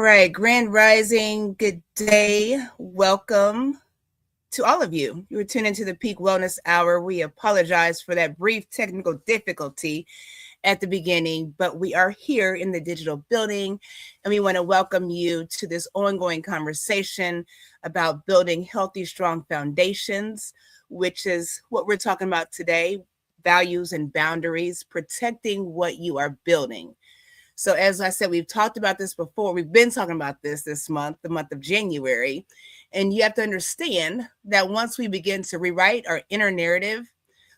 right, Grand Rising, good day. Welcome to all of you. You were tuned into the Peak Wellness Hour. We apologize for that brief technical difficulty at the beginning, but we are here in the digital building and we want to welcome you to this ongoing conversation about building healthy, strong foundations, which is what we're talking about today: values and boundaries, protecting what you are building. So as I said, we've talked about this before. We've been talking about this month, the month of January. And you have to understand that once we begin to rewrite our inner narrative,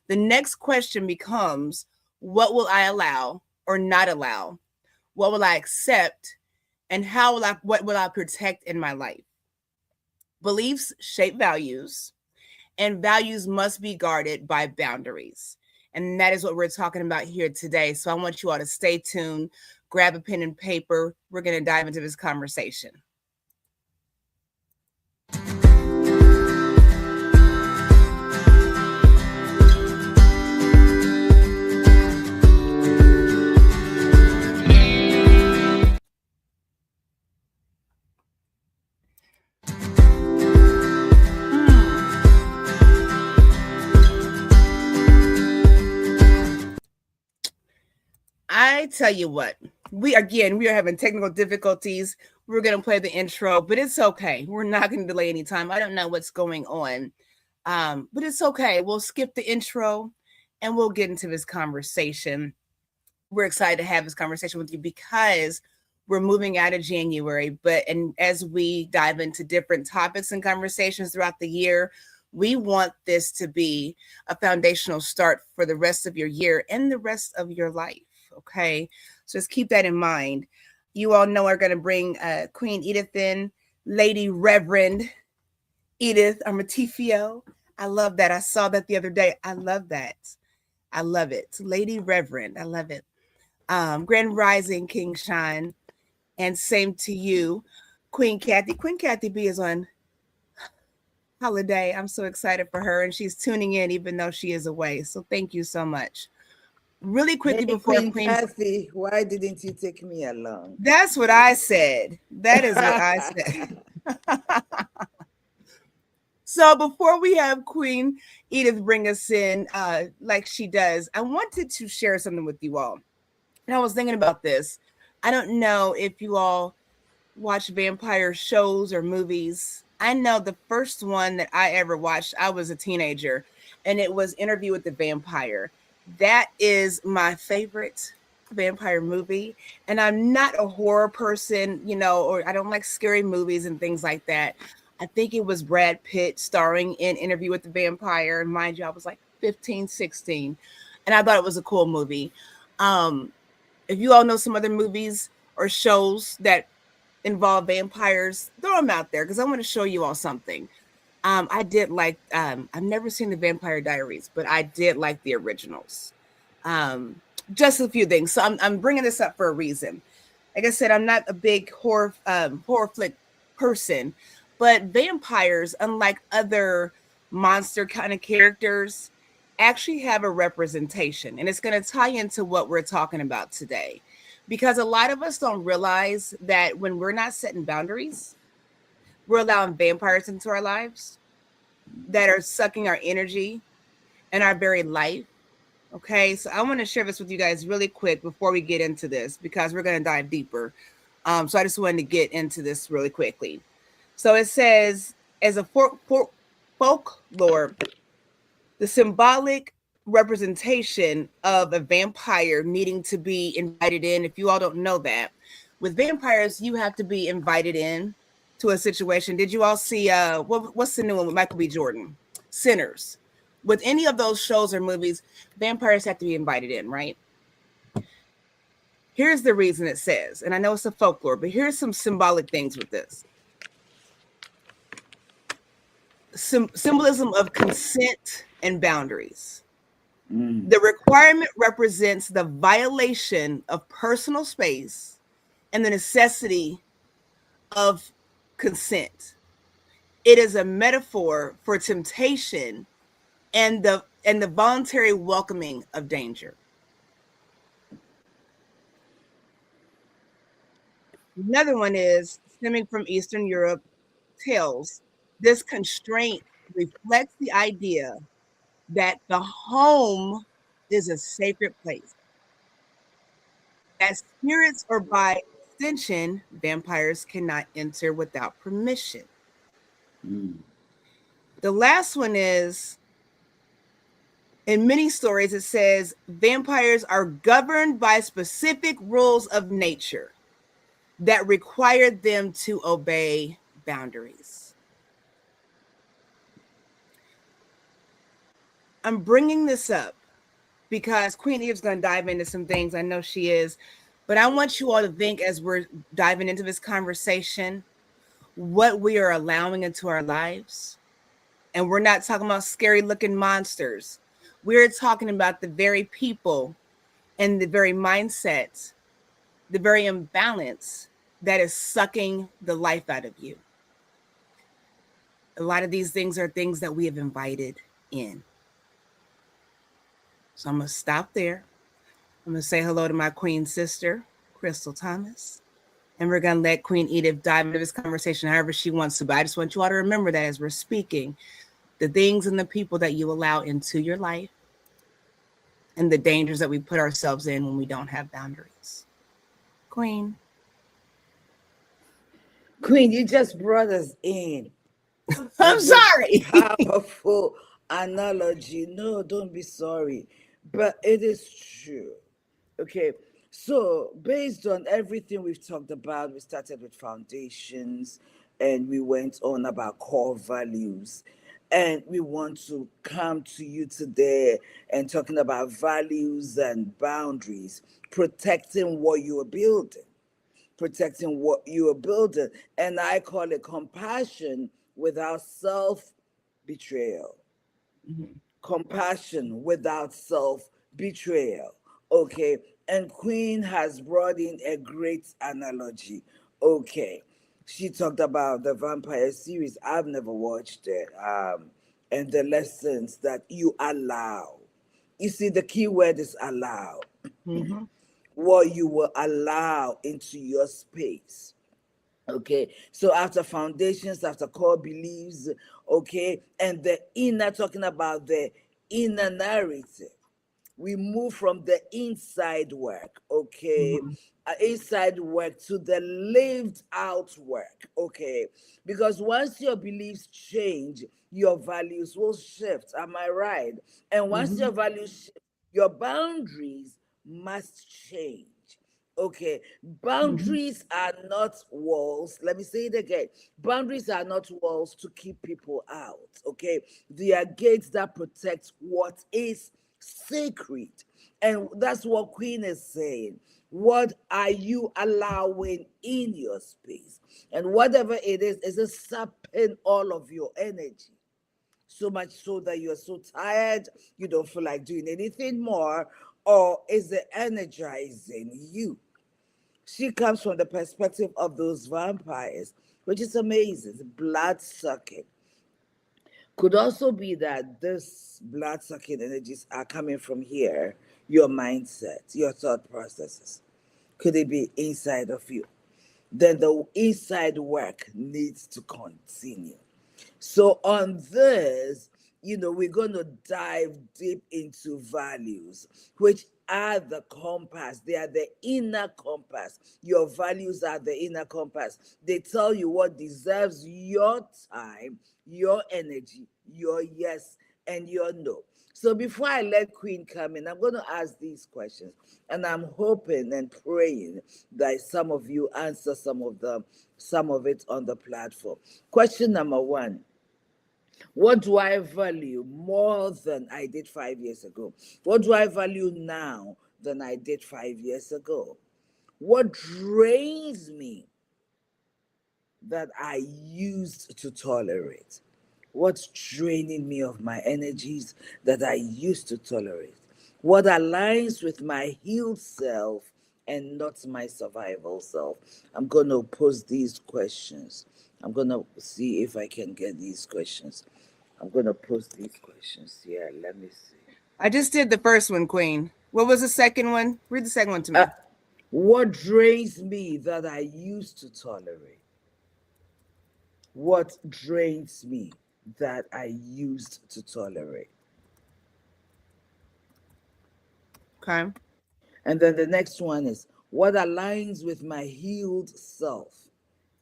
the next question becomes, what will I allow or not allow? What will I accept? And what will I protect in my life? Beliefs shape values, and values must be guarded by boundaries. And that is what we're talking about here today. So I want you all to stay tuned, grab a pen and paper. We're going to dive into this conversation. I tell you what, we are having technical difficulties. We're going to play the intro, but it's okay. We're not going to delay any time. I don't know what's going on, but it's okay. We'll skip the intro and we'll get into this conversation. We're excited to have this conversation with you because we're moving out of January, and as we dive into different topics and conversations throughout the year, we want this to be a foundational start for the rest of your year and the rest of your life. Okay, so just keep that in mind. You all know we're going to bring Queen Edith in, Lady Reverend Edith Armatifio. I love that. I saw that the other day. I love that. I love it. Lady Reverend. I love it. Grand Rising, King Shine. And same to you, Queen Kathy. Queen Kathy B is on holiday. I'm so excited for her. And she's tuning in even though she is away. So thank you so much. Really quickly before Queen Kathy, why didn't you take me along? That's what I said. That is what I said. So before we have Queen Edith bring us in, like she does, I wanted to share something with you all. And I was thinking about this. I don't know if you all watch vampire shows or movies. I know the first one that I ever watched, I was a teenager, and it was Interview with the Vampire. That is my favorite vampire movie. And I'm not a horror person, or I don't like scary movies and things like that. I think it was Brad Pitt starring in Interview with the Vampire. And mind you, I was like 15, 16. And I thought it was a cool movie. If you all know some other movies or shows that involve vampires, throw them out there because I want to show you all something. I did like, I've never seen the Vampire Diaries, but I did like the originals. Just a few things. So I'm bringing this up for a reason. Like I said, I'm not a big horror flick person, but vampires, unlike other monster kind of characters, actually have a representation. And it's going to tie into what we're talking about today. Because a lot of us don't realize that when we're not setting boundaries, we're allowing vampires into our lives that are sucking our energy and our very life. Okay, so I want to share this with you guys really quick before we get into this because we're going to dive deeper. So I just wanted to get into this really quickly. So it says, as a folklore, the symbolic representation of a vampire needing to be invited in. If you all don't know that, with vampires, you have to be invited in to a situation. Did you all see what's the new one with Michael B. Jordan? Sinners. With any of those shows or movies, vampires have to be invited in, right? Here's the reason it says, and I know it's a folklore, but here's some symbolic things with this. Symbolism of consent and boundaries. The requirement represents the violation of personal space and the necessity of consent. It is a metaphor for temptation and the voluntary welcoming of danger. Another one is stemming from Eastern Europe tales. This constraint reflects the idea that the home is a sacred place, that spirits or by extension, vampires cannot enter without permission. The last one is in many stories, it says vampires are governed by specific rules of nature that require them to obey boundaries. I'm bringing this up because Queen Eve's going to dive into some things. I know she is. But I want you all to think as we're diving into this conversation, what we are allowing into our lives. And we're not talking about scary looking monsters. We're talking about the very people and the very mindset, the very imbalance that is sucking the life out of you. A lot of these things are things that we have invited in. So I'm going to stop there. I'm going to say hello to my queen sister, Crystal Thomas. And we're going to let Queen Edith dive into this conversation however she wants to. But I just want you all to remember that as we're speaking, the things and the people that you allow into your life and the dangers that we put ourselves in when we don't have boundaries. Queen. Queen, you just brought us in. I'm sorry. Powerful analogy. No, don't be sorry. But it is true. Okay. So, based on everything we've talked about, we started with foundations and we went on about core values. And we want to come to you today and talking about values and boundaries, protecting what you are building, protecting what you are building. And I call it compassion without self betrayal. Compassion without self betrayal. Okay. And Queen has brought in a great analogy. Okay. She talked about the vampire series. I've never watched it. And the lessons that you allow. You see, the key word is allow. Mm-hmm. What you will allow into your space. Okay, so after foundations, after core beliefs, okay, and the inner, talking about the inner narrative, we move from the inside work, okay, Mm-hmm. inside work to the lived out work, okay, because once your beliefs change, your values will shift. Am I right? And once Mm-hmm. your values shift, your boundaries must change. Okay, Mm-hmm. boundaries are not walls. Let me say it again. Boundaries are not walls to keep people out. Okay, they are gates that protect what is sacred. And that's what Queen is saying. What are you allowing in your space? And whatever it is it sapping all of your energy? So much so that you're so tired, you don't feel like doing anything more, or is it energizing you? She comes from the perspective of those vampires, which is amazing. Blood sucking. Could also be that this blood sucking energies are coming from here, your mindset, your thought processes. Could it be inside of you? Then the inside work needs to continue. So on this, we're going to dive deep into values, which are the compass. They are the inner compass. Your values are the inner compass. They tell you what deserves your time, your energy, your yes, and your no. So before I let Queen come in, I'm going to ask these questions. And I'm hoping and praying that some of you answer some of them, some of it on the platform. Question number one: what do I value more than I did 5 years ago? What do I value now than I did 5 years ago? What drains me that I used to tolerate? What's draining me of my energies that I used to tolerate? What aligns with my healed self and not my survival self? I'm going to pose these questions. I'm going to see if I can get these questions. I'm going to post these questions here. Let me see. I just did the first one, Queen. What was the second one? Read the second one to me. What drains me that I used to tolerate? What drains me that I used to tolerate? Okay. And then the next one is what aligns with my healed self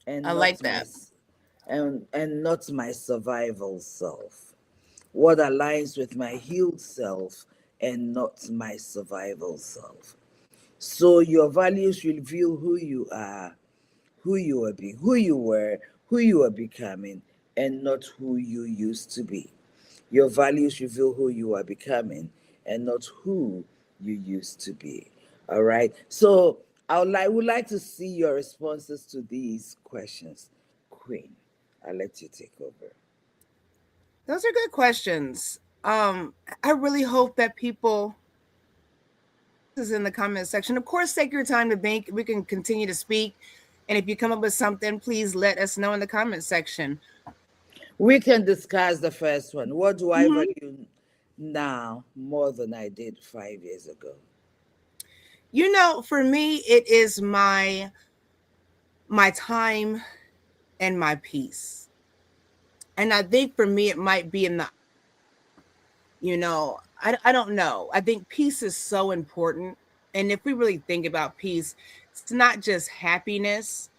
I and like not my that. and not my survival self. What aligns with my healed self and not my survival self. So your values reveal who you are, who you were, who you are becoming, and not who you used to be. Your values reveal who you are becoming and not who you used to be. All right. So would like to see your responses to these questions. Queen, I'll let you take over. Those are good questions. I really hope that people is in the comment section. Of course, take your time to think. We can continue to speak. And if you come up with something, please let us know in the comment section. We can discuss the first one. What do I Mhm. value now more than I did 5 years ago? You know, for me, it is my time and my peace. And I think for me, it might be in the, I don't know. I think peace is so important. And if we really think about peace, it's not just happiness.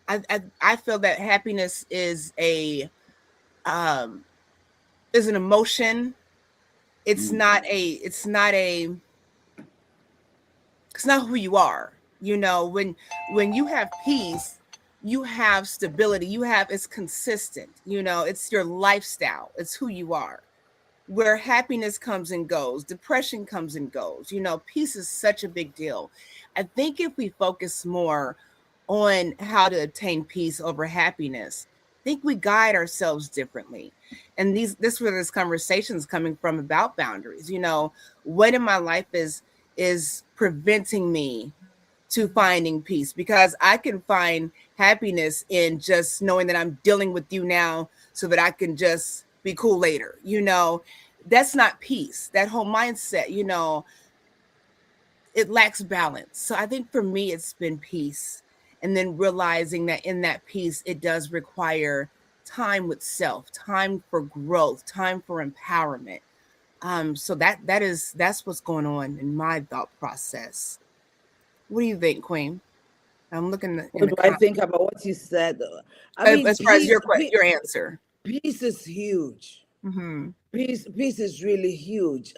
I feel that happiness um is an emotion. It's Mm. not a it's not a it's not who you are. When you have peace, you have stability. It's consistent. It's your lifestyle. It's who you are. Where happiness comes and goes, depression comes and goes. Peace is such a big deal. I think if we focus more on how to obtain peace over happiness, I think we guide ourselves differently. And this where this conversation is coming from about boundaries. What in my life is preventing me to finding peace, because I can find happiness in just knowing that I'm dealing with you now so that I can just be cool later. That's not peace. That whole mindset, it lacks balance. So I think for me, it's been peace. And then realizing that in that peace, it does require time with self, time for growth, time for empowerment. So that's what's going on in my thought process. What do you think, Queen? I'm looking in What the do I comments. think about what you said? I mean, As far as your answer. peace is huge. Mm-hmm. Peace is really huge.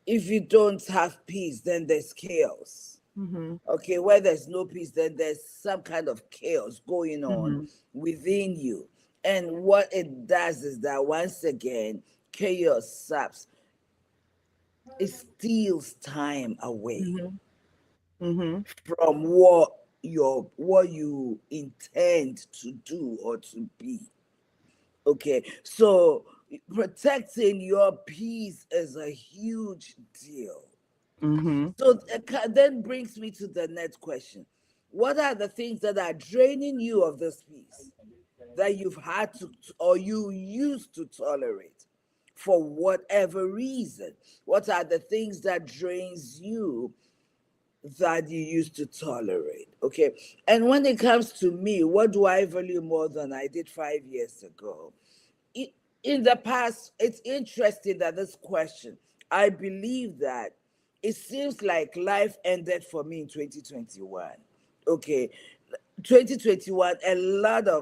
If you don't have peace, then there's chaos. Mm-hmm. Okay, where there's no peace, then there's some kind of chaos going on Mm-hmm. within you. And what it does is that once again, chaos saps, it steals time away Mm-hmm. Mm-hmm. from what you intend to do or to be. Okay, so protecting your peace is a huge deal. Mm-hmm. So then brings me to the next question. What are the things that are draining you of this peace that you've had to, or you used to tolerate for whatever reason? What are the things that drains you that you used to tolerate? Okay. And when it comes to me, what do I value more than I did 5 years ago? In the past, it's interesting that this question, I believe that it seems like life ended for me in 2021. Okay. 2021,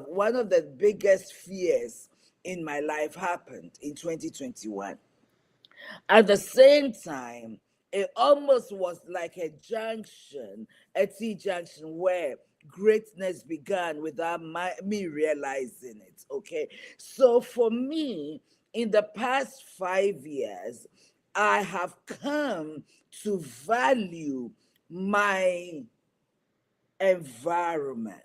one of the biggest fears in my life happened in 2021. At the same time, it almost was like a junction, a T junction where greatness began without me realizing it. Okay. So for me, in the past 5 years, I have come to value my environment.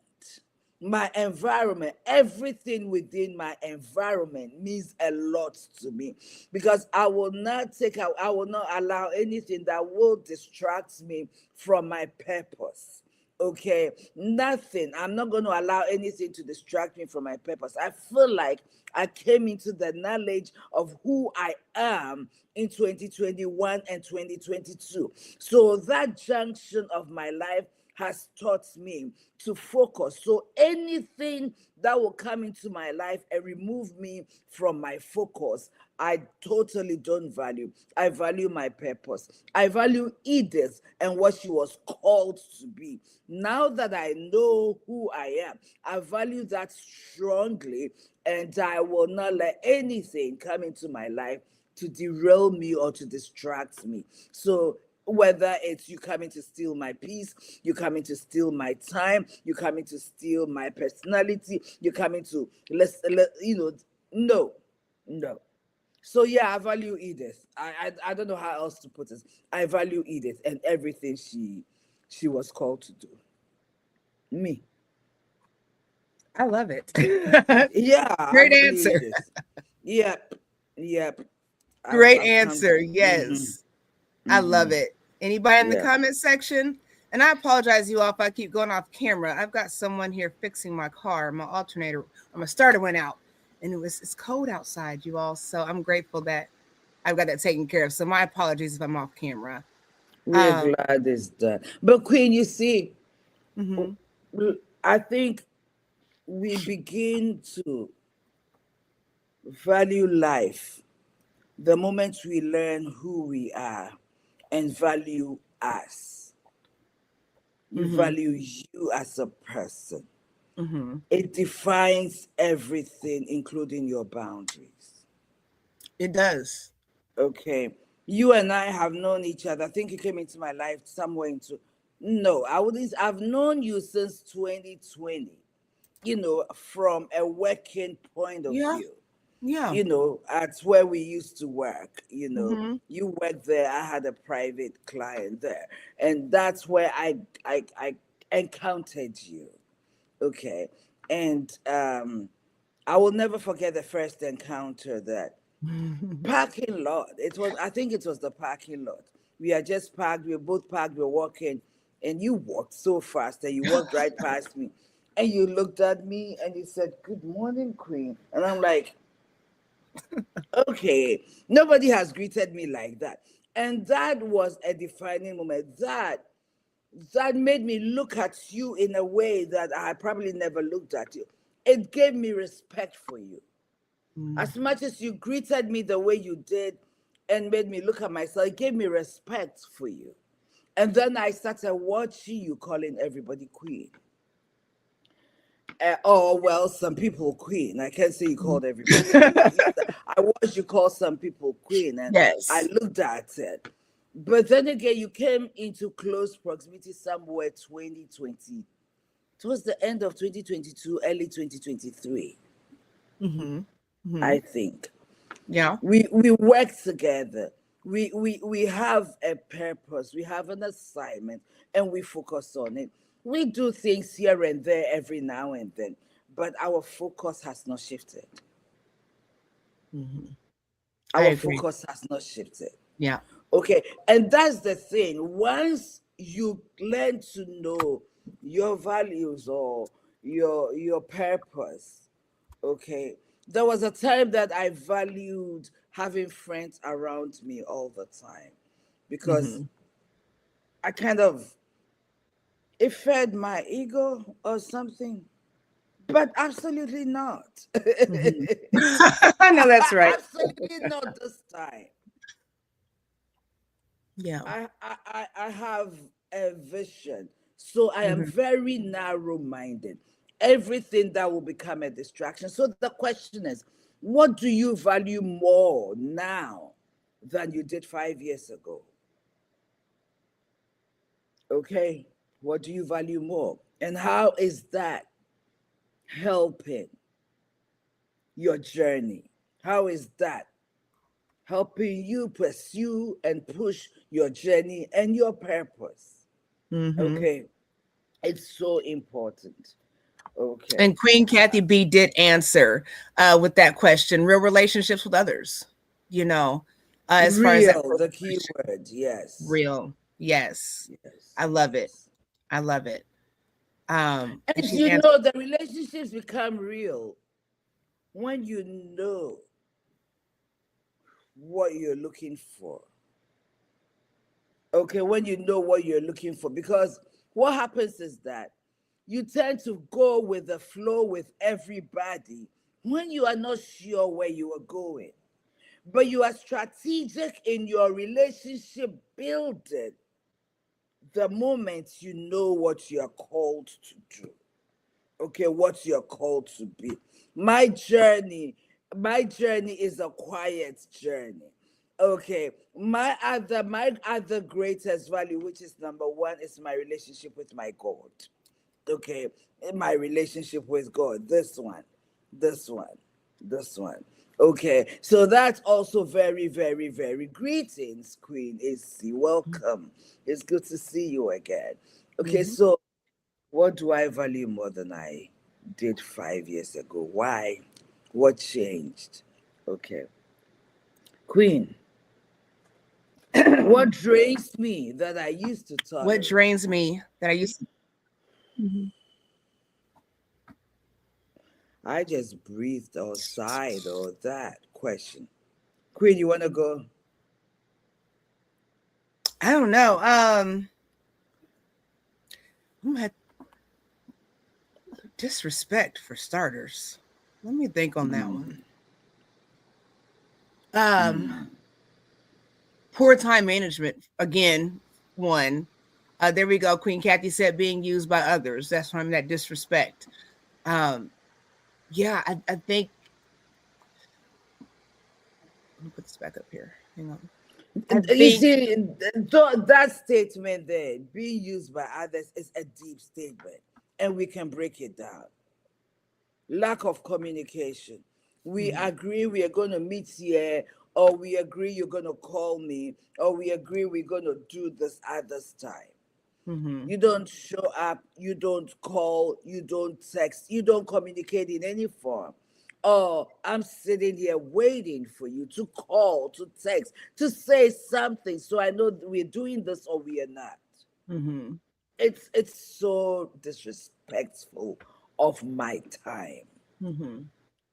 My environment, everything within my environment means a lot to me, because I will not allow anything that will distract me from my purpose. Okay, nothing. I'm not going to allow anything to distract me from my purpose. I feel like I came into the knowledge of who I am in 2021 and 2022. So that junction of my life has taught me to focus. So anything that will come into my life and remove me from my focus, I totally don't value. I value my purpose. I value Edith and what she was called to be. Now that I know who I am, I value that strongly, and I will not let anything come into my life to derail me or to distract me. So whether it's you coming to steal my peace, you coming to steal my time, you coming to steal my personality, you coming to no, no. So yeah, I value Edith. I don't know how else to put it. I value Edith and everything she was called to do. Me. I love it. Yeah, I Great value answer. Edith. Yep. Yep. Great I've come answer. to Yes. I love it. Anybody in the yeah. comment section? And I apologize, you all, if I keep going off camera. I've got someone here fixing my car. My alternator, my starter went out, and it's cold outside, you all. So I'm grateful that I've got that taken care of. So my apologies if I'm off camera. We're glad it's done. But Queen, you see, I think we begin to value life the moment we learn who we are and value us. You value you as a person. It defines everything, including your boundaries. It does. Okay. You and I have known each other. I think you came into my life somewhere into. No, I wouldn't. I've known you since 2020, from a working point of Yeah. view. Yeah. At where we used to work, you worked there. I had a private client there. And that's where I encountered you. Okay. And I will never forget the first encounter that parking lot. I think it was the parking lot. We are just parked, we were both parked, we were walking, and you walked so fast and you walked right past me. And you looked at me and you said, "Good morning, Queen." And I'm like, okay, nobody has greeted me like that. And that was a defining moment. That made me look at you in a way that I probably never looked at you. It gave me respect for you. As much as you greeted me the way you did and made me look at myself, it gave me respect for you. And then I started watching you calling everybody Queen. Well, some people Queen. I can't say you called everybody Queen. I watched you call some people Queen, and I Yes. looked at it. But then again, you came into close proximity somewhere 2020. Towards the end of 2022, early 2023, I think. Yeah. We work together. We have a purpose, we have an assignment, and we focus on it. We do things here and there every now and then, but our focus has not shifted. I Our agree. focus has not shifted. Yeah. Okay, and that's the thing. Once you learn to know your values or your purpose, okay, there was a time that I valued having friends around me all the time because I kind of it fed my ego or something, but absolutely not. I know that's right. Absolutely not this time. Yeah. I have a vision. So I am very narrow minded. Everything that will become a distraction. So the question is, what do you value more now than you did 5 years ago? Okay. What do you value more? And how is that helping your journey? How is that helping you pursue and push your journey and your purpose? Okay. It's so important. Okay. And Queen Kathy B did answer with that question: real relationships with others. You know, as far as that Real, the key question. word. Yes. Real. Yes. Yes. I love it. Yes. I love it. And And she you answered, know, the relationships become real when you know what you're looking for. Okay, when you know what you're looking for. Because what happens is that you tend to go with the flow with everybody when you are not sure where you are going. But you are strategic in your relationship building the moment you know what you're called to do. Okay, what you're called to be. My journey, my journey is a quiet journey. Okay, my other greatest value, which is number one, is my relationship with my God. Okay, in my relationship with God, this one, this one. Okay, so that's also very, very, very greetings, Queen AC. Welcome. It's good to see you again. Okay, mm-hmm. so what do I value more than I did 5 years ago? Why? What changed? Okay. Queen, what drains me that I used to What tolerate? drains me that I used to. Mhm. I just breathed or sighed or that question. Queen, you want to go? I don't know. Disrespect for starters. Let me think on that one. Um, Poor time management again. One. There we go. Queen Kathy said being used by others. That's from that disrespect. Um, yeah, I think. Let me put this back up here. Hang on. I You think. see, that statement there, being used by others, is a deep statement, and we can break it down. Lack of communication. We Mhm, agree we are going to meet here, or we agree you're going to call me, or we agree we're going to do this at this time. mhm, You don't show up, you don't call, you don't text, you don't communicate in any form. Oh, I'm sitting here waiting for you to call, to text, to say something so I know we're doing this or we are not. mhm, It's so disrespectful of my time. mhm,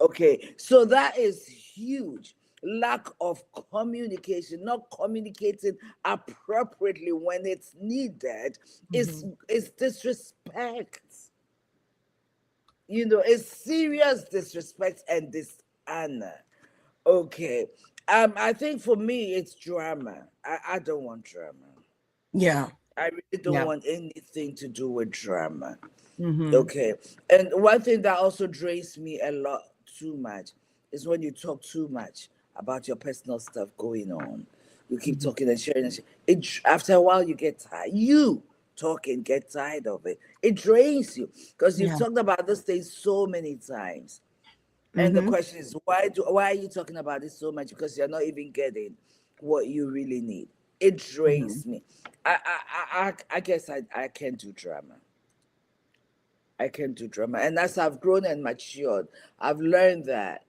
Okay, so that is huge. Lack of communication, not communicating appropriately when it's needed, mhm. is disrespect. You know, it's serious disrespect and dishonor. Okay. I think for me it's drama. I don't want drama. Yeah, I really don't yeah. want anything to do with drama. Mhm, Okay. And one thing that also drains me a lot too much is when you talk too much about your personal stuff going on. You keep mhm. talking and sharing. After a while, you get tired. You talking get tired of it. It drains you because you've Yeah. talked about this thing so many times. And the Mhm, question is, why are you talking about this so much? Because you're not even getting what you really need. It mhm. drains me. I guess I can't do drama. I can do drama. And as I've grown and matured, I've learned that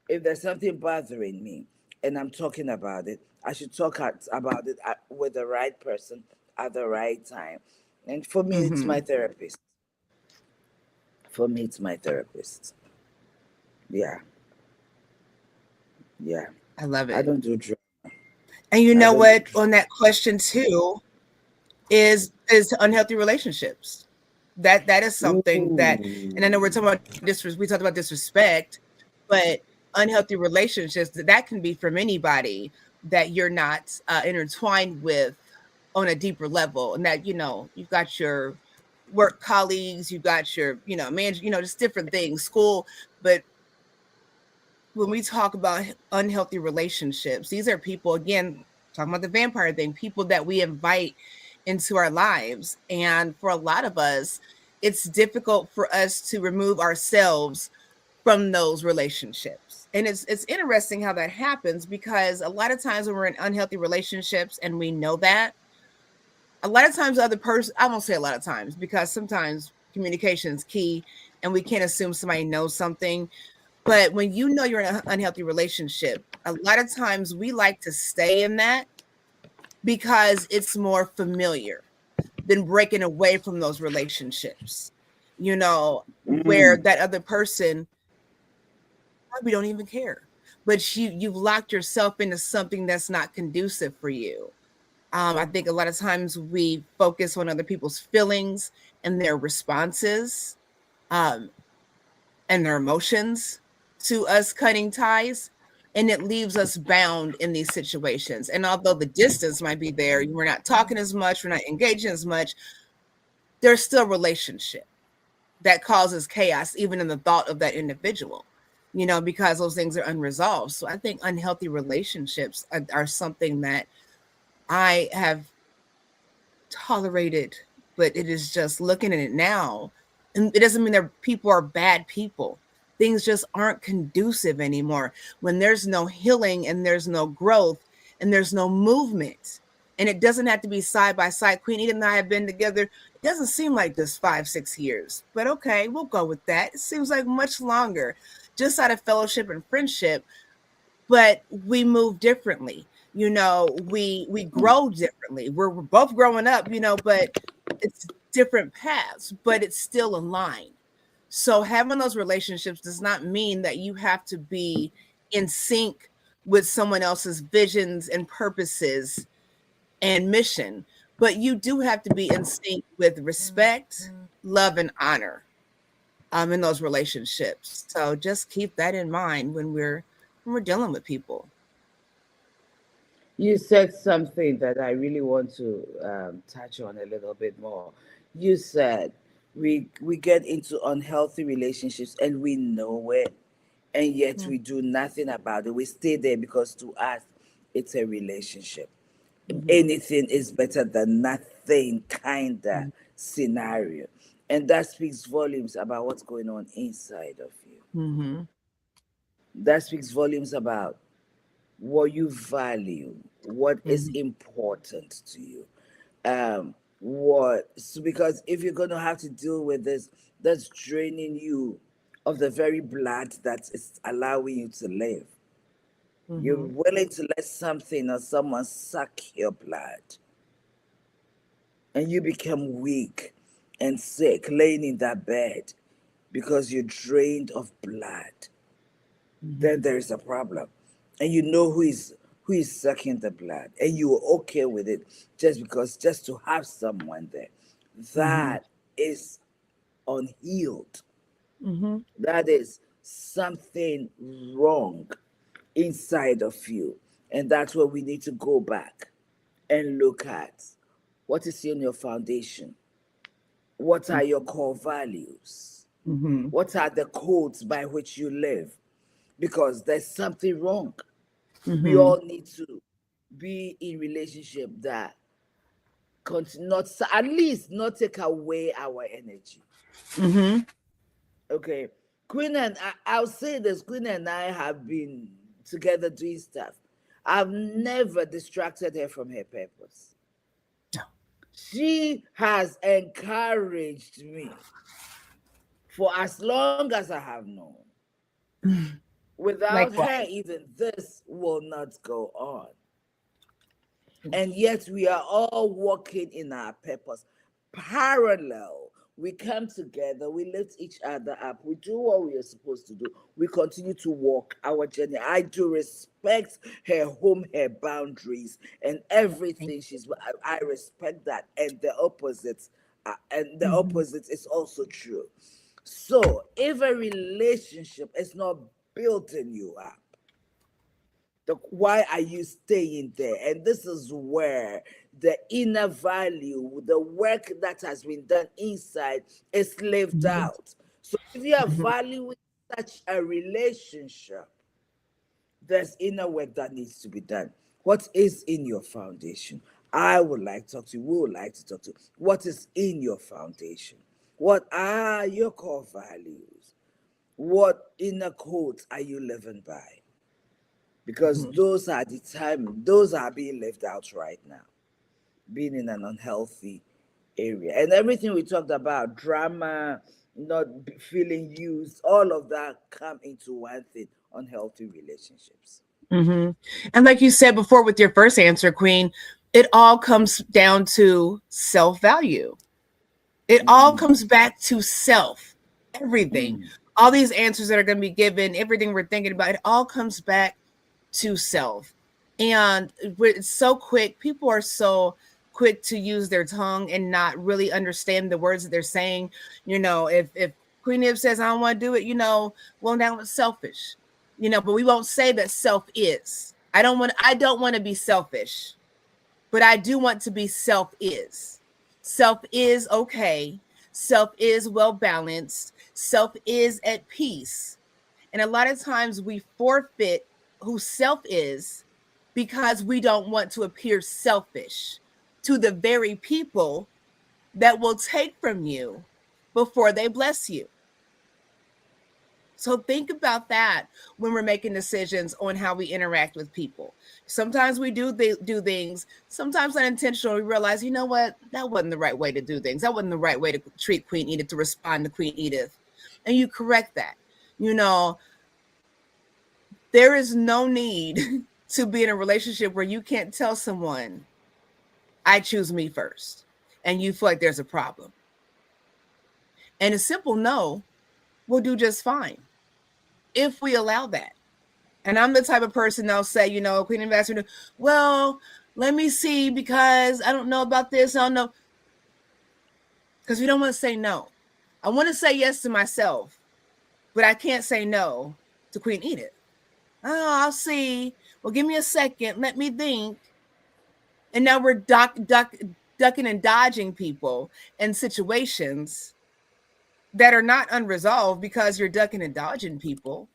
if there's something bothering me and I'm talking about it, I should about it with the right person at the right time. And for me, it's my Mhm. therapist. For me, it's my therapist. Yeah, yeah. I love I it. don't do drama. And you I know don't do what? drama. On that question too is unhealthy relationships. That is something that, and I know we're Ooh. talking about we talked about disrespect, but unhealthy relationships that can be from anybody that you're not intertwined with on a deeper level, and that you've got your work colleagues, you've got your manager, just different things, school, but when we talk about unhealthy relationships, these are people, again, talking about the vampire thing, people that we invite into our lives. And for a lot of us, it's difficult for us to remove ourselves from those relationships. And it's interesting how that happens, because a lot of times when we're in unhealthy relationships and we know that, a lot of times the other person, I won't say a lot of times, because sometimes communication is key and we can't assume somebody knows something. But when you know you're in an unhealthy relationship, a lot of times we like to stay in that because it's more familiar than breaking away from those relationships. where that other person probably don't even care, but you've locked yourself into something that's not conducive for you. I think a lot of times we focus on other people's feelings and their responses, and their emotions to us cutting ties, and it leaves us bound in these situations. And although the distance might be there, we're not talking as much, we're not engaging as much, there's still a relationship that causes chaos even in the thought of that individual, because those things are unresolved. So I think unhealthy relationships are something that I have tolerated, but it is just looking at it now, and it doesn't mean that people are bad people. Things just aren't conducive anymore when there's no healing and there's no growth and there's no movement. And it doesn't have to be side by side. Queen Edith and I have been together. It doesn't seem like this 5-6 years, but okay, we'll go with that. It seems like much longer, just out of fellowship and friendship, but we move differently. We grow differently. We're both growing up, but it's different paths, but it's still a line. So having those relationships does not mean that you have to be in sync with someone else's visions and purposes and mission, but you do have to be in sync with respect, love, and honor in those relationships. So just keep that in mind when we're dealing with people. You said something that I really want to touch on a little bit more. You said we get into unhealthy relationships and we know it, and yet we do nothing about it. We stay there because to us it's a relationship. Anything is better than nothing kind of scenario, and that speaks volumes about what's going on inside of you. That speaks volumes about what you value, what is important to you. Because if you're going to have to deal with this, that's draining you of the very blood that is allowing you to live. You're willing to let something or someone suck your blood, and you become weak and sick laying in that bed because you're drained of blood. Then there is a problem, and you know who is sucking the blood, and you are okay with it just to have someone there. That is unhealed. That is something wrong inside of you, and that's where we need to go back and look at what is in your foundation. What are your core values? What are the codes by which you live? Because there's something wrong. We all need to be in relationship that not at least not take away our energy. Okay, Queen and I'll say this: Queen and I have been together doing stuff. I've never distracted her from her purpose. She has encouraged me for as long as I have known. Without her, even this will not go on. And yet we are all walking in our purpose. Parallel, we come together, we lift each other up, we do what we are supposed to do. We continue to walk our journey. I do respect her home, her boundaries, and everything I respect that. And the opposite, opposite is also true. So if a relationship is not building you up, why are you staying there? And this is where the inner value, the work that has been done inside, is lived out. So if you are valuing such a relationship, there's inner work that needs to be done. What is in your foundation? I would like to talk to you. We would like to talk to you. What is in your foundation? What are your core values? What inner codes are you living by? Because those are determined, those are being left out right now, being in an unhealthy area. And everything we talked about, drama, not feeling used, all of that come into one thing: unhealthy relationships. And like you said before with your first answer, Queen, it all comes down to self-value. It all comes back to self. Everything. Mm. All these answers that are going to be given, everything we're thinking about, it all comes back to self. And it's so quick. People are so quick to use their tongue and not really understand the words that they're saying. If Queen Ib says, I don't want to do it, well, now it's selfish. But we won't say that self is. I don't want to be selfish, but I do want to be self is. Self is okay. Self is well balanced. Self is at peace. And a lot of times we forfeit who self is because we don't want to appear selfish to the very people that will take from you before they bless you. So think about that when we're making decisions on how we interact with people. Sometimes we do things, sometimes unintentionally. We realize, you know what, that wasn't the right way to do things. That wasn't the right way to treat Queen Edith, to respond to Queen Edith. And you correct that. There is no need to be in a relationship where you can't tell someone, I choose me first, and you feel like there's a problem. And a simple no will do just fine if we allow that. And I'm the type of person that'll say, Queen Ambassador, well, let me see, because I don't know about this. I don't know. Because we don't want to say no. I want to say yes to myself, but I can't say no to Queen Edith. Oh, I'll see. Well, give me a second. Let me think. And now we're ducking and dodging people and situations that are not unresolved because you're ducking and dodging people.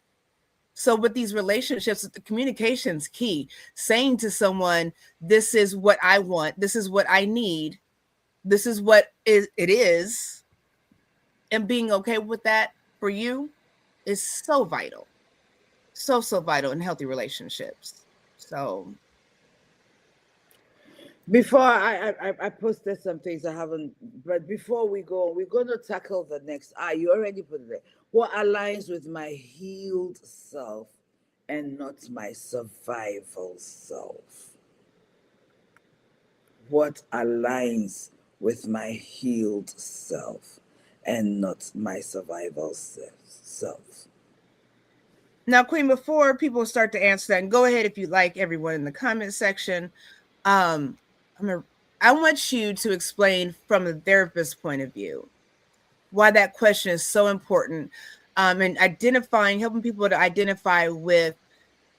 So with these relationships, the communication's key. Saying to someone, this is what I want, this is what I need, this is what it is, and being okay with that for you is so vital. So vital in healthy relationships. So Before I posted some things I haven't, but before we go, we're going to tackle the next. You already put it there. What aligns with my healed self and not my survival self? What aligns with my healed self and not my survival self? now, Queen, before people start to answer that, and go ahead if you like, everyone in the comment section. I want you to explain from a therapist's point of view why that question is so important, and helping people to identify with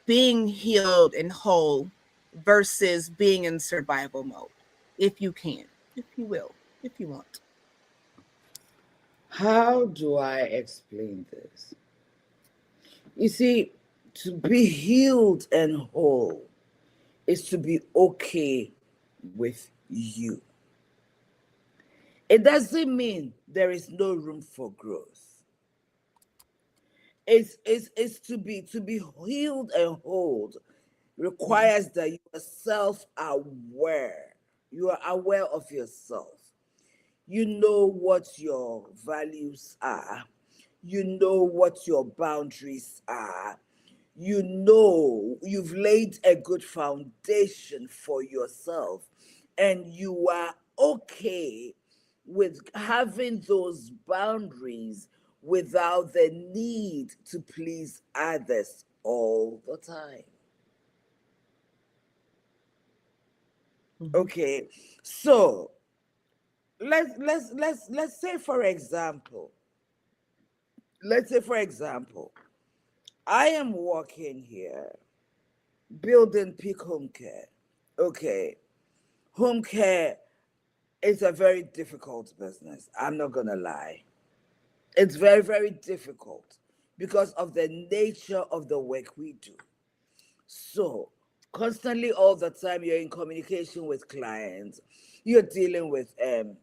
being healed and whole versus being in survival mode, if you can, if you will, if you want. How do I explain this? You see, to be healed and whole is to be okay with you. It doesn't mean there is no room for growth. It's to be healed and whole requires that you are self-aware. You are aware of yourself. You know what your values are. You know what your boundaries are. You know you've laid a good foundation for yourself, and you are okay with having those boundaries without the need to please others all the time. Okay, so let's say for example, I am working here building peak home care. Okay, home care is a very difficult business. I'm not gonna lie. It's very, very difficult because of the nature of the work we do. So, constantly, all the time, you're in communication with clients. You're dealing with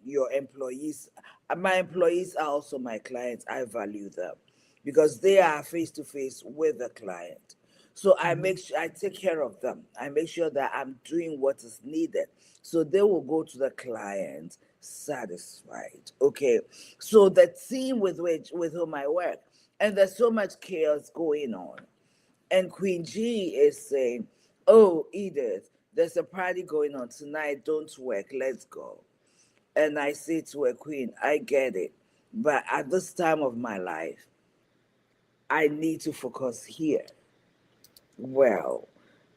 your employees. My employees are also my clients. I value them because they are face to face with the client. So I take care of them. I make sure that I'm doing what is needed. So they will go to the client satisfied. Okay. So the team with whom I work, and there's so much chaos going on. And Queen G is saying, oh, Edith, there's a party going on tonight. Don't work. Let's go. And I say to a queen, I get it. But at this time of my life, I need to focus here. Well,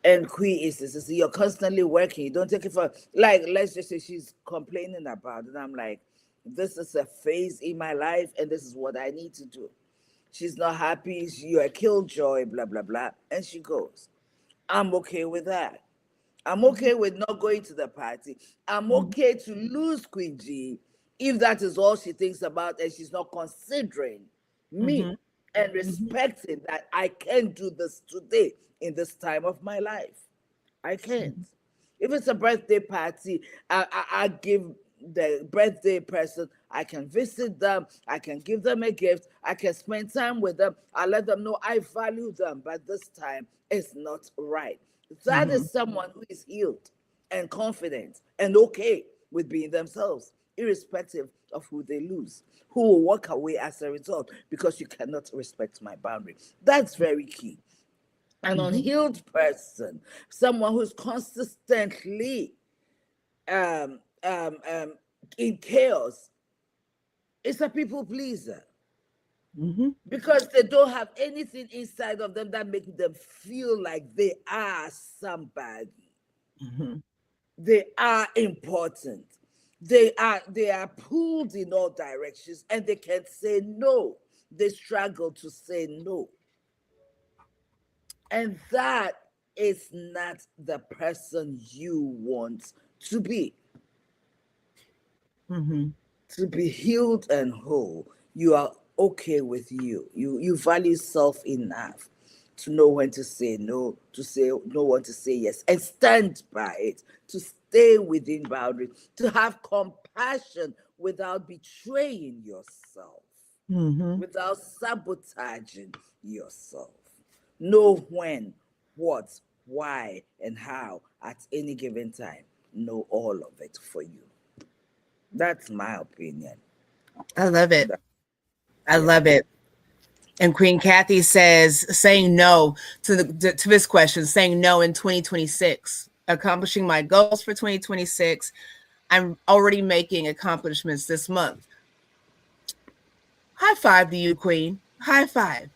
and queen is you're constantly working. You don't take it for, like, let's just say she's complaining about it. I'm like, this is a phase in my life, and this is what I need to do. She's not happy. You're a killjoy, blah blah blah, and she goes. I'm okay with that. I'm okay with not going to the party. I'm okay to lose Queen G if that is all she thinks about and she's not considering me and respecting that I can do this today in this time of my life. I can't. If it's a birthday party, I give the birthday person, I can visit them, I can give them a gift, I can spend time with them, I let them know I value them, but this time it's not right. That is someone who is healed and confident and okay with being themselves, irrespective of who they lose, who will walk away as a result because you cannot respect my boundary. That's very key. An unhealed person, someone who's consistently um, um, um, in chaos, is a people pleaser because they don't have anything inside of them that makes them feel like they are somebody. They are important. They are pulled in all directions and they can't say no. They struggle to say no. And that is not the person you want to be. To be healed and whole, you are okay with you. You value self enough to know when to say no, to say know when to say yes, and stand by it, to stay within boundaries, to have compassion without betraying yourself, without sabotaging yourself. Know when, what, why, and how at any given time. Know all of it for you. That's my opinion. I love it. I Yeah. love it. And Queen Kathy says, saying no to this question, saying no in 2026, accomplishing my goals for 2026. I'm already making accomplishments this month. High five to you, Queen. High five.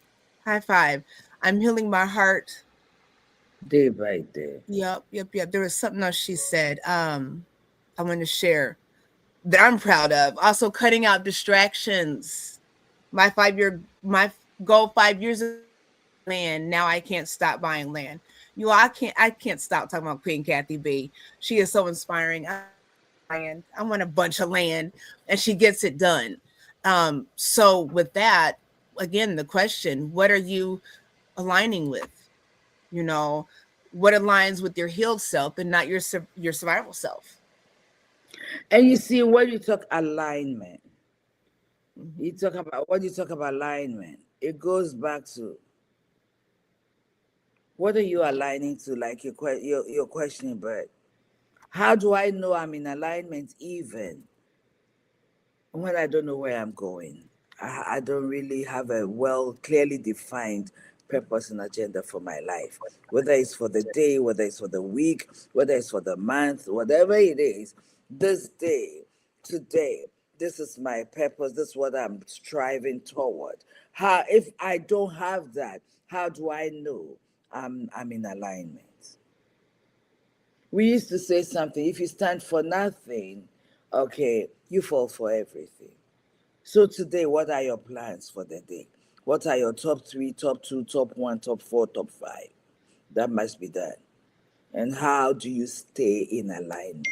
High five. I'm healing my heart. Day by day. Yep. There was something else she said. I want to share that I'm proud of. Also, cutting out distractions. My goal 5 years ago, land. Now I can't stop buying land. I can't stop talking about Queen Kathy B. She is so inspiring. I want a bunch of land, and she gets it done. So with that, again, the question: what are you aligning with? You know, what aligns with your healed self and not your survival self? And you see, when you talk alignment, Mm-hmm. you talk about when you talk about alignment, it goes back to what are you aligning to, like your questioning, but how do I know I'm in alignment even when I don't know where I'm going? I don't really have a well clearly defined purpose and agenda for my life, whether it's for the day, whether it's for the week, whether it's for the month, whatever it is. This day, today, this is my purpose. This is what I'm striving toward. How, if I don't have that, how do I know I'm in alignment? We used to say something: if you stand for nothing, okay, you fall for everything. So today, what are your plans for the day? What are your top three, top two, top one, top four, top five? That must be done. And how do you stay in alignment?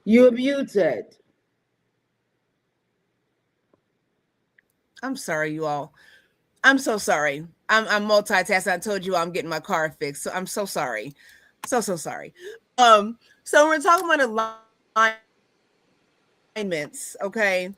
You're muted. I'm sorry, you all. I'm so sorry. I'm multitasking. I told you I'm getting my car fixed, so I'm so sorry. So sorry. So we're talking about alignments, okay?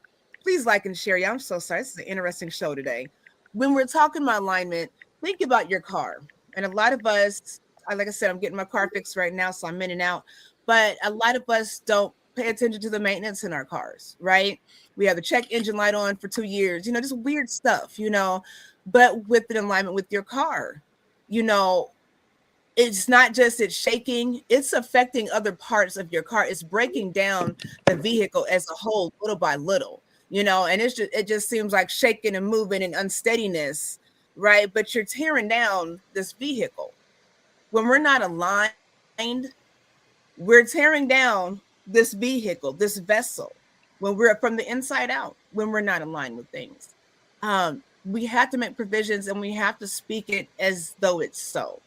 Please like and share. Yeah, I'm so sorry. This is an interesting show today. When we're talking about alignment, think about your car. And a lot of us, like I said, I'm getting my car fixed right now, so I'm in and out. But a lot of us don't pay attention to the maintenance in our cars, right? We have the check engine light on for 2 years, just weird stuff. But with an alignment with your car, you know, it's not just it's shaking, it's affecting other parts of your car. It's breaking down the vehicle as a whole, little by little, and it just seems like shaking and moving and unsteadiness, right? But you're tearing down this vehicle. When we're not aligned, we're tearing down this vehicle, this vessel, when we're from the inside out, when we're not aligned with things. We have to make provisions and we have to speak it as though it's so.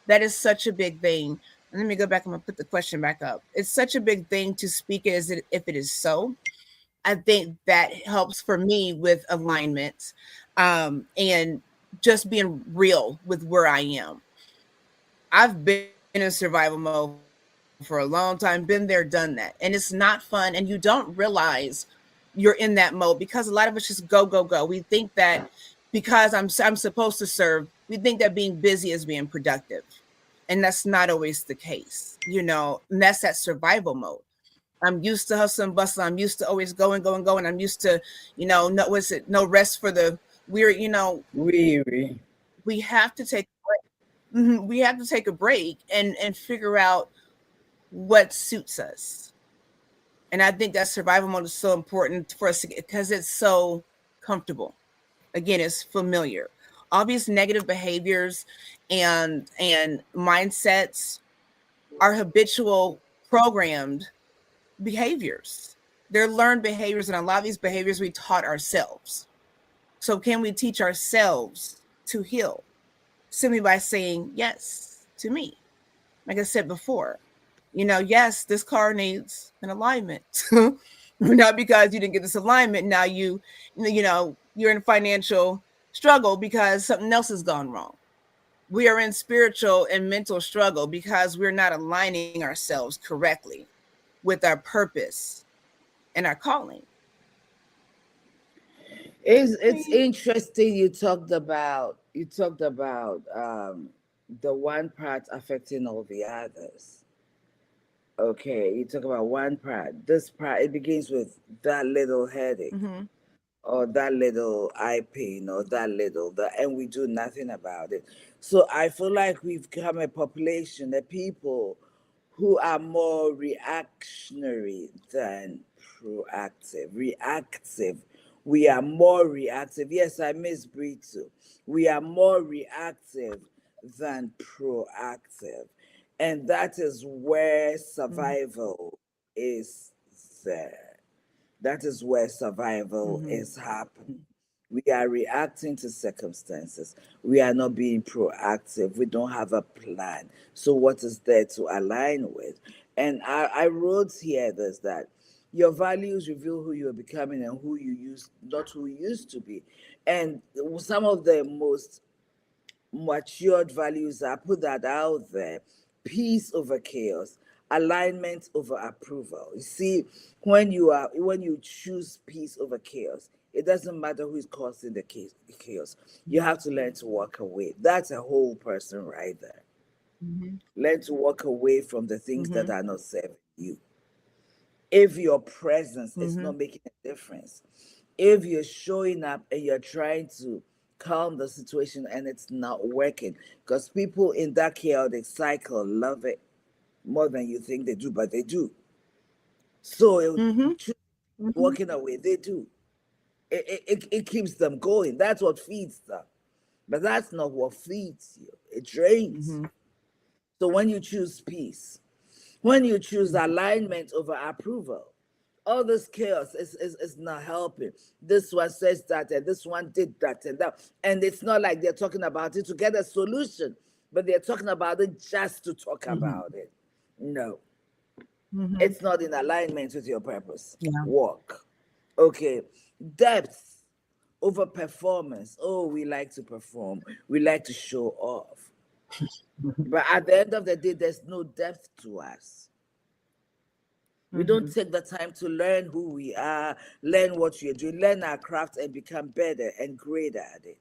That is such a big thing. And let me go back. I'm going to put the question back up. It's such a big thing to speak it if it is so. I think that helps for me with alignment, and just being real with where I am. I've been in survival mode for a long time, been there, done that. And it's not fun. And you don't realize you're in that mode because a lot of us just go, go, go. We think that because I'm supposed to serve, we think that being busy is being productive. And that's not always the case, and that's that survival mode. I'm used to hustling, bustling. I'm used to always going, going, going. I'm used to, no, what's it? No rest for the weary. Weary. We have to take a break. We have to take a break and figure out what suits us. And I think that survival mode is so important for us because it's so comfortable. Again, it's familiar. All these negative behaviors and mindsets are habitual programmed behaviors. They're learned behaviors, and a lot of these behaviors we taught ourselves. So can we teach ourselves to heal simply by saying yes to me? Like I said before, yes, this car needs an alignment. Not because you didn't get this alignment. Now you're in financial struggle because something else has gone wrong. We are in spiritual and mental struggle because we're not aligning ourselves correctly with our purpose and our calling. It's interesting you talked about the one part affecting all the others. Okay, you talk about one part. This part, it begins with that little headache Mm-hmm. or that little eye pain or that, and we do nothing about it. So I feel like we've become a population, the people who are more reactionary than proactive. Reactive. We are more reactive. Yes, I miss breathe too. We are more reactive than proactive. And that is where survival is there. That is where survival Mm-hmm. is happening. We are reacting to circumstances. We are not being proactive. We don't have a plan. So, what is there to align with? And I wrote here this that your values reveal who you are becoming and who you used, not who you used to be. And some of the most matured values are put that out there: peace over chaos, alignment over approval. You see, when you choose peace over chaos, it doesn't matter who is causing the chaos. You have to learn to walk away. That's a whole person right there. Mm-hmm. Learn to walk away from the things that Mm-hmm. are not serving you. If your presence is Mm-hmm. not making a difference, if you're showing up and you're trying to calm the situation and it's not working, because people in that chaotic cycle love it more than you think they do, but they do. So Mm-hmm. Mm-hmm. walking away, they do. It keeps them going. That's what feeds them. But that's not what feeds you. It drains. Mm-hmm. So when you choose peace, when you choose alignment over approval, all this chaos is not helping. This one says that, and this one did that, and that. And it's not like they're talking about it to get a solution, but they're talking about it just to talk Mm-hmm. about it. No, Mm-hmm. it's not in alignment with your purpose. Yeah. Walk. Okay. Depth over performance. Oh, we like to perform, we like to show off. But at the end of the day, there's no depth to us. We don't take the time to learn who we are, learn what we are doing, learn our craft, and become better and greater at it.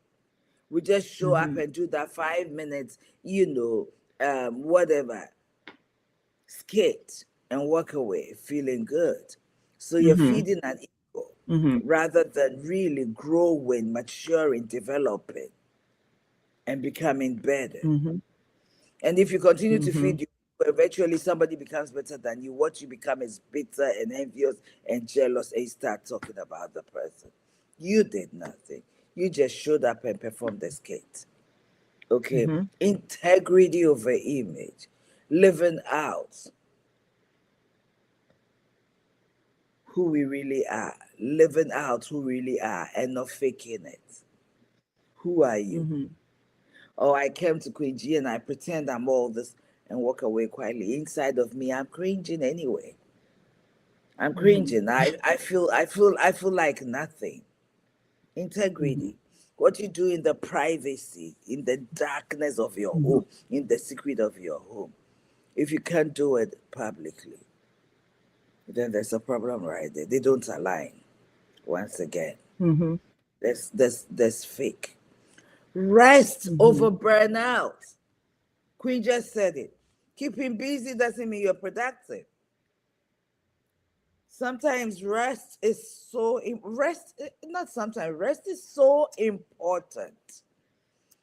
We just show up and do that 5 minutes, whatever, skit, and walk away feeling good. So you're feeding an ego rather than really growing, maturing, developing, and becoming better. And if you continue to feed you, eventually somebody becomes better than you. What you become is bitter and envious and jealous, and you start talking about the person. You did nothing. You just showed up and performed the skit. Okay? Integrity over image. Living out who we really are. Living out who we really are and not faking it. Who are you? Oh, I came to Queen G and I pretend I'm all this and walk away quietly. Inside of me, I'm cringing anyway. I'm cringing. I feel like nothing. Integrity. What you do in the privacy, in the darkness of your home, in the secret of your home. If you can't do it publicly, then there's a problem right there. They don't align. Once again, there's fake. Rest over burnout. Queen just said it. Keeping busy doesn't mean you're productive. Sometimes rest is so important.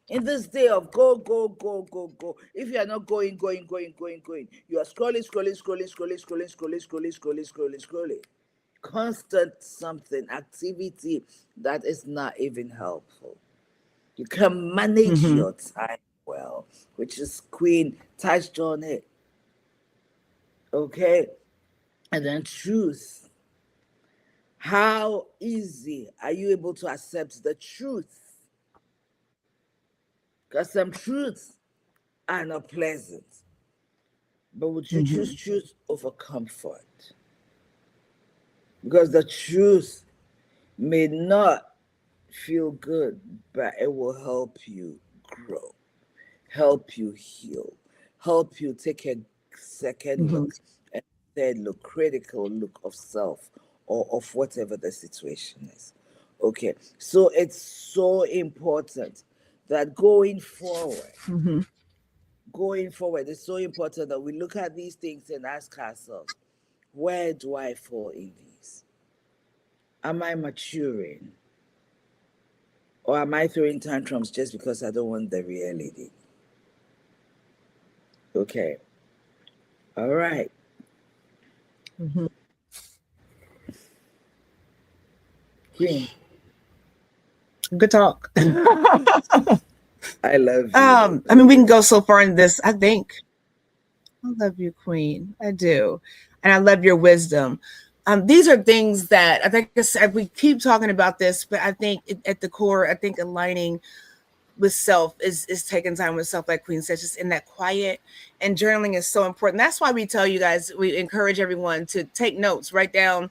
In this day of go, go, go, go, go. If you are not going, you are scrolling. Constant something, activity that is not even helpful. You can manage your time well, which is Queen touched on it. Okay? And then truth. How easy are you able to accept the truth? Because some truths are not pleasant. But would you choose truth over comfort? Because the truth may not feel good, but it will help you grow, help you heal, help you take a second look, and third look, critical look of self or of whatever the situation is. Okay, so it's so important that going forward, it's so important that we look at these things and ask ourselves, where do I fall in these? Am I maturing? Or am I throwing tantrums just because I don't want the reality? Okay. All right. Queen. Good talk. I love you. I mean, we can go so far in this. I think I love you, Queen. I do. And I love your wisdom. These are things that I think we keep talking about this, but I think at the core, I think aligning with self is taking time with self, like Queen said, just in that quiet, and journaling is so important. That's why we tell you guys, we encourage everyone to take notes, write down,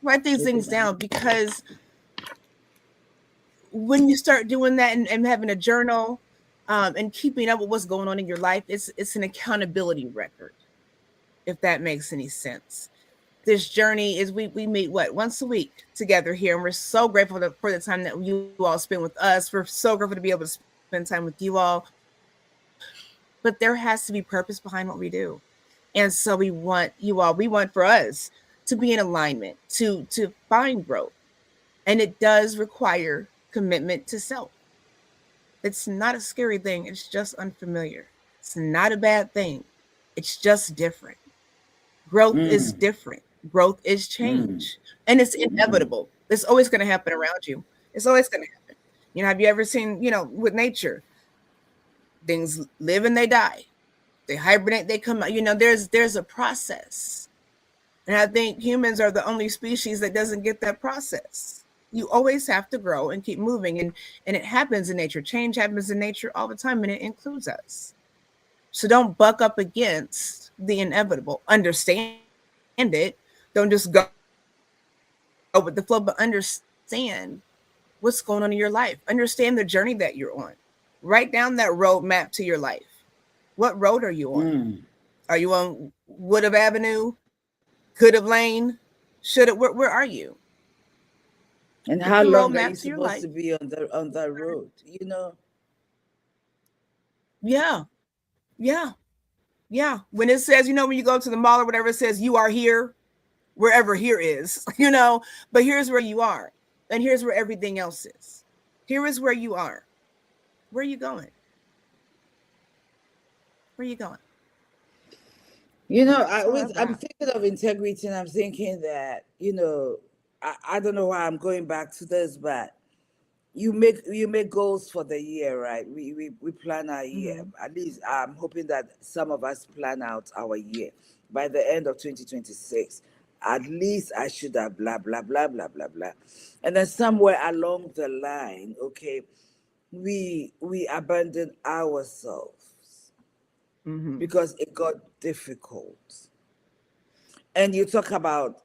write these things down, because when you start doing that and having a journal and keeping up with what's going on in your life, it's an accountability record, if that makes any sense. This journey is we meet once a week together here, and we're so grateful for the time that you all spend with us. We're so grateful to be able to spend time with you all. But there has to be purpose behind what we do, and so we want for us to be in alignment, to find growth, and it does require commitment to self. It's not a scary thing. It's just unfamiliar. It's not a bad thing. It's just different. Growth is different. Growth is change, and it's inevitable. It's always going to happen around you. It's always going to happen. Have you ever seen, with nature, things live and they die, they hibernate, they come out. There's a process, and I think humans are the only species that doesn't get that process. You always have to grow and keep moving, and it happens in nature. Change happens in nature all the time, and it includes us. So don't buck up against the inevitable. Understand it. Don't just go with the flow, but understand what's going on in your life. Understand the journey that you're on. Write down that roadmap to your life. What road are you on? Are you on Woodruff Avenue, could have lain, should have. Where are you? And Look how the long are you roadmap to your supposed life. to be on that road? You know? Yeah, yeah, yeah. When it says, when you go to the mall or whatever, it says you are here, wherever here is, but here's where you are, and here's where everything else is. Here is where you are. Where are you going? Where are you going? That's all I I'm got. thinking of integrity, and I'm thinking that, I don't know why I'm going back to this, but you make goals for the year, right? We plan our year. Mm-hmm. At least I'm hoping that some of us plan out our year by the end of 2026. At least I should have blah blah blah blah blah blah. And then somewhere along the line, okay, we abandon ourselves Mm-hmm. because it got difficult. And you talk about,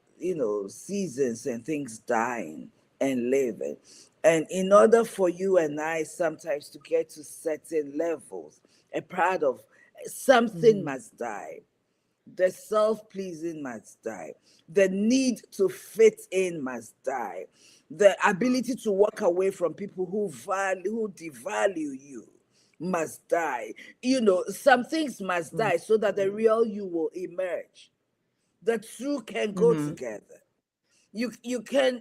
seasons and things dying and living. And in order for you and I sometimes to get to certain levels, a part of something Mm-hmm. must die. The self-pleasing must die. The need to fit in must die. The ability to walk away from people who devalue you must die. Some things must die so that the real you will emerge. The two can go Mm-hmm. together. You can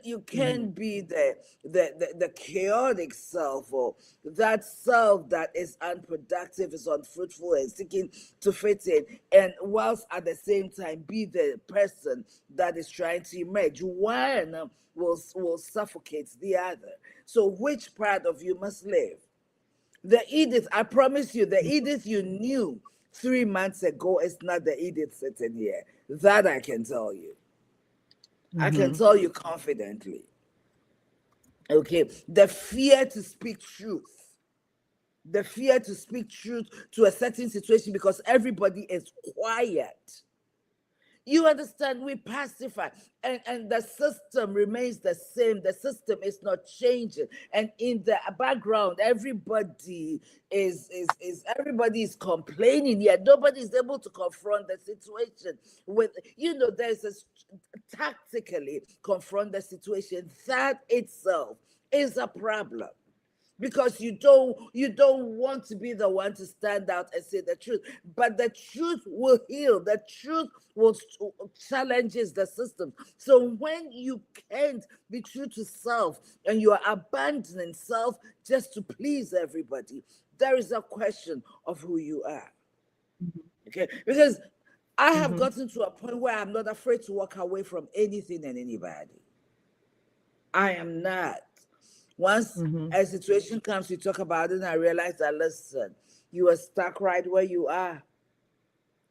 be the chaotic self, or that self that is unproductive, is unfruitful, and seeking to fit in, and whilst at the same time be the person that is trying to emerge. One will suffocate the other. So which part of you must live? The Edith, I promise you, the Edith you knew 3 months ago is not the Edith sitting here. That I can tell you. I can Mm-hmm. tell you confidently. Okay. The fear to speak truth. The fear to speak truth to a certain situation because everybody is quiet. You understand? We pacify, and the system remains the same. The system is not changing, and in the background, everybody is complaining. Yet nobody is able to confront the situation with, there's a tactically confront the situation. That itself is a problem because you don't want to be the one to stand out and say the truth, but the truth will heal. The truth will challenges the system. So when you can't be true to self and you are abandoning self just to please everybody, there is a question of who you are. Okay, because I have Mm-hmm. gotten to a point where I'm not afraid to walk away from anything and anybody. I am not. Once Mm-hmm. a situation comes, we talk about it, and I realize that, listen, you are stuck right where you are.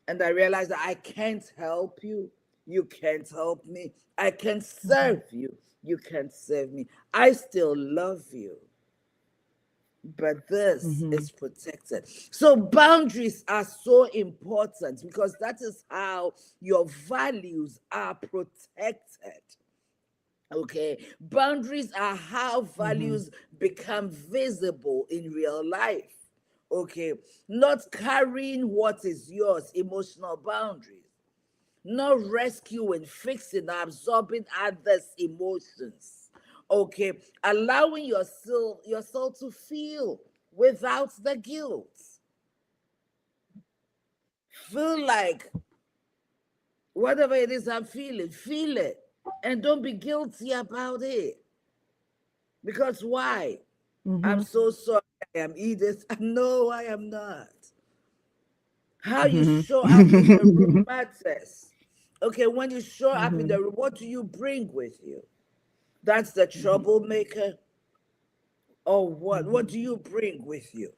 And I realize that I can't help you. You can't help me. I can Mm-hmm. serve you. You can't serve me. I still love you. But this Mm-hmm. is protected. So boundaries are so important because that is how your values are protected. Okay, boundaries are how Mm-hmm. values become visible in real life. Okay, not carrying what is yours, emotional boundaries, not rescuing, fixing, or absorbing others' emotions. Okay, allowing yourself to feel without the guilt. Feel like whatever it is I'm feeling, feel it, and don't be guilty about it. Because why? I'm Mm-hmm. so sorry I am Edith. No, I am not. How you show up in the room Mm-hmm. matters. Okay, when you show up in Mm-hmm. the room, what do you bring with you? That's the troublemaker. Or what? Mm-hmm. What do you bring with you?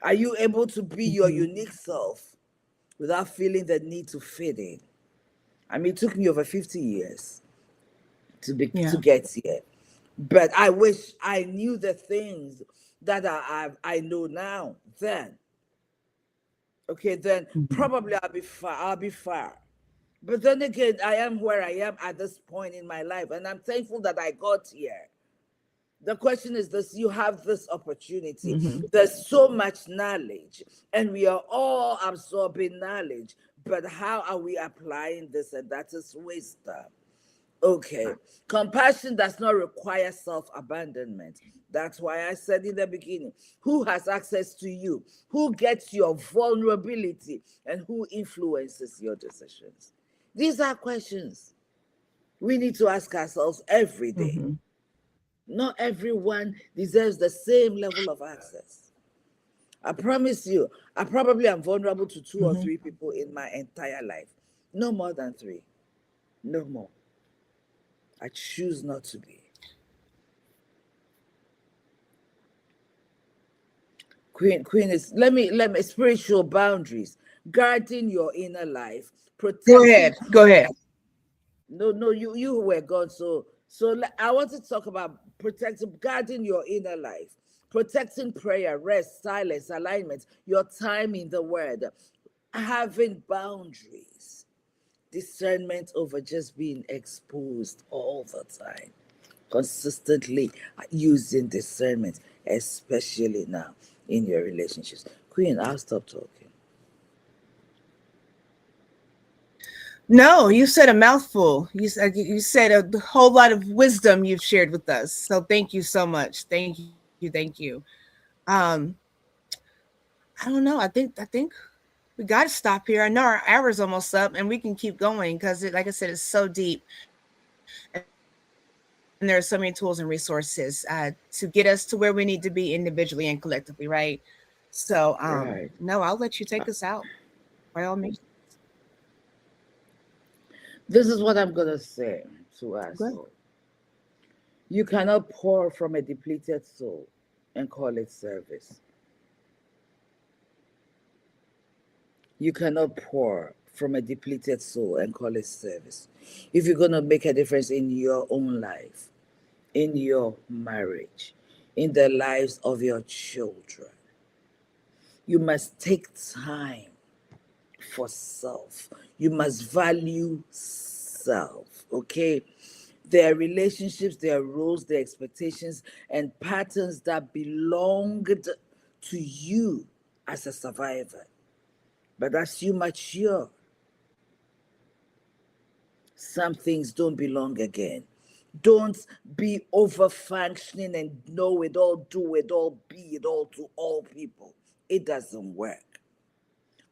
Are you able to be your Mm-hmm. unique self without feeling the need to fit in? I mean, it took me over 50 years to Yeah. get here. But I wish I knew the things that I know now then. Okay, then Mm-hmm. probably I'll be far. I'll be far. But then again, I am where I am at this point in my life, and I'm thankful that I got here. The question is this: you have this opportunity. Mm-hmm. There's so much knowledge, and we are all absorbing knowledge. But how are we applying this? And that is wisdom. Okay. Compassion does not require self-abandonment. That's why I said in the beginning, who has access to you? Who gets your vulnerability? And who influences your decisions? These are questions we need to ask ourselves every day. Mm-hmm. Not everyone deserves the same level of access. I promise you, I probably am vulnerable to 2 or 3 people in my entire life. No more than 3. No more. I choose not to be. Queen is spiritual boundaries, guarding your inner life, Go ahead. protecting. Go ahead. No, you were gone. So I want to talk about protecting, guarding your inner life, protecting prayer, rest, silence, alignment, your time in the Word, having boundaries, discernment over just being exposed all the time, consistently using discernment, especially now in your relationships. Queen, I'll stop talking. No, you said a mouthful. You said a whole lot of wisdom you've shared with us. So thank you so much. Thank you. Um, I don't know. I think we got to stop here. I know our hour's almost up, and we can keep going because, like I said, it's so deep, and there are so many tools and resources to get us to where we need to be individually and collectively, right? So, no, I'll let you Right. take us out by all means. This is what I'm going to say to Go ahead. us all. You cannot pour from a depleted soul and call it service. You cannot pour from a depleted soul and call it service. If you're going to make a difference in your own life, in your marriage, in the lives of your children, you must take time for self. You must value self, okay? There are relationships, there are roles, there are expectations, and patterns that belonged to you as a survivor. But as you mature, some things don't belong again. Don't be over functioning and know it all, do it all, be it all to all people. It doesn't work.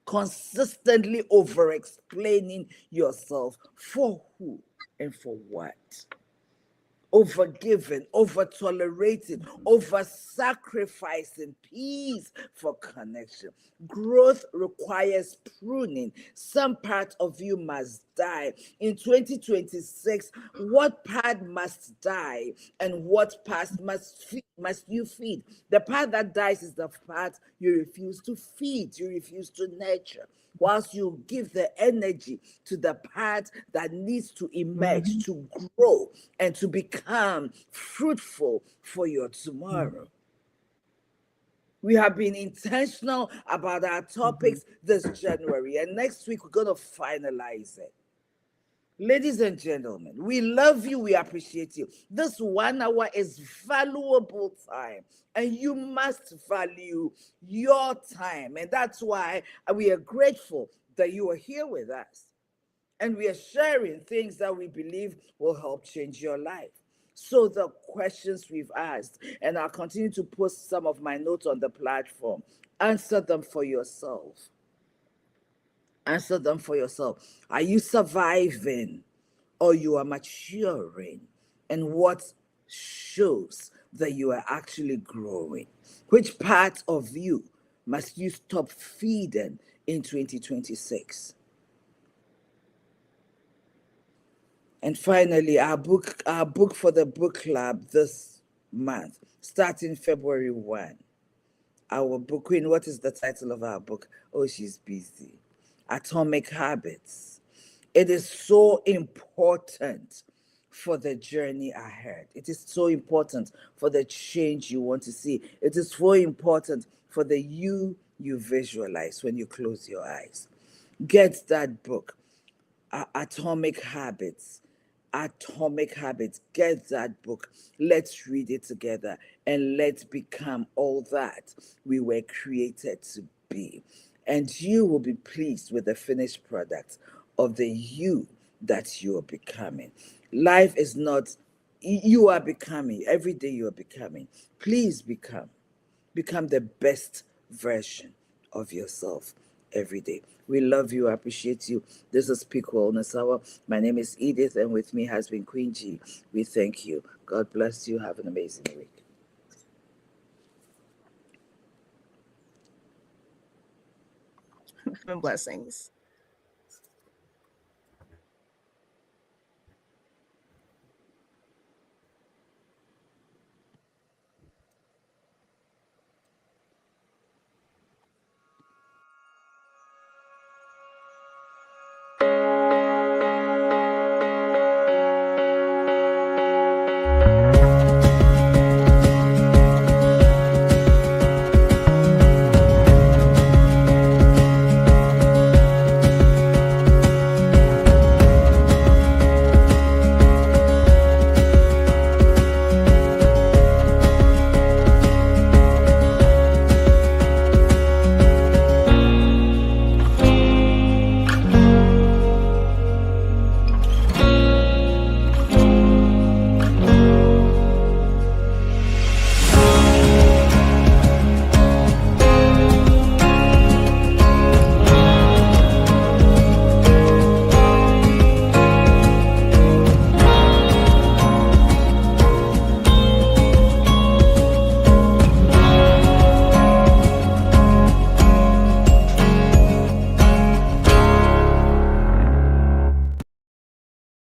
Consistently over explaining yourself for who and for what. Over giving, over tolerating, over sacrificing peace for connection. Growth requires pruning. Some part of you must die. In 2026, what part must die and what part must you feed? The part that dies is the part you refuse to feed, you refuse to nurture, whilst you give the energy to the part that needs to emerge, Mhm. to grow, and to become fruitful for your tomorrow. We have been intentional about our Mhm. topics this January, and next week we're going to finalize it. Ladies and gentlemen, we love you, we appreciate you. This 1 hour is valuable time, and you must value your time. And that's why we are grateful that you are here with us. And we are sharing things that we believe will help change your life. So, the questions we've asked, and I'll continue to post some of my notes on the platform, answer them for yourself. Answer them for yourself. Are you surviving or you are maturing? And what shows that you are actually growing? Which part of you must you stop feeding in 2026? And finally, our book for the book club this month, starting February 1. Our book, Queen, what is the title of our book? Oh, she's busy. Atomic Habits. It is so important for the journey ahead. It is so important for the change you want to see. It is so important for the you visualize when you close your eyes. Get that book, Atomic Habits. Atomic Habits. Get that book. Let's read it together and let's become all that we were created to be. and you will be pleased with the finished product of the you that you are becoming. Life is not, you are becoming, every day you are becoming. Please become the best version of yourself every day. We love you. I appreciate you. This is Speak Wellness Hour. My name is Edith, and with me has been Queen G. We thank you. God bless you. Have an amazing week. Blessings.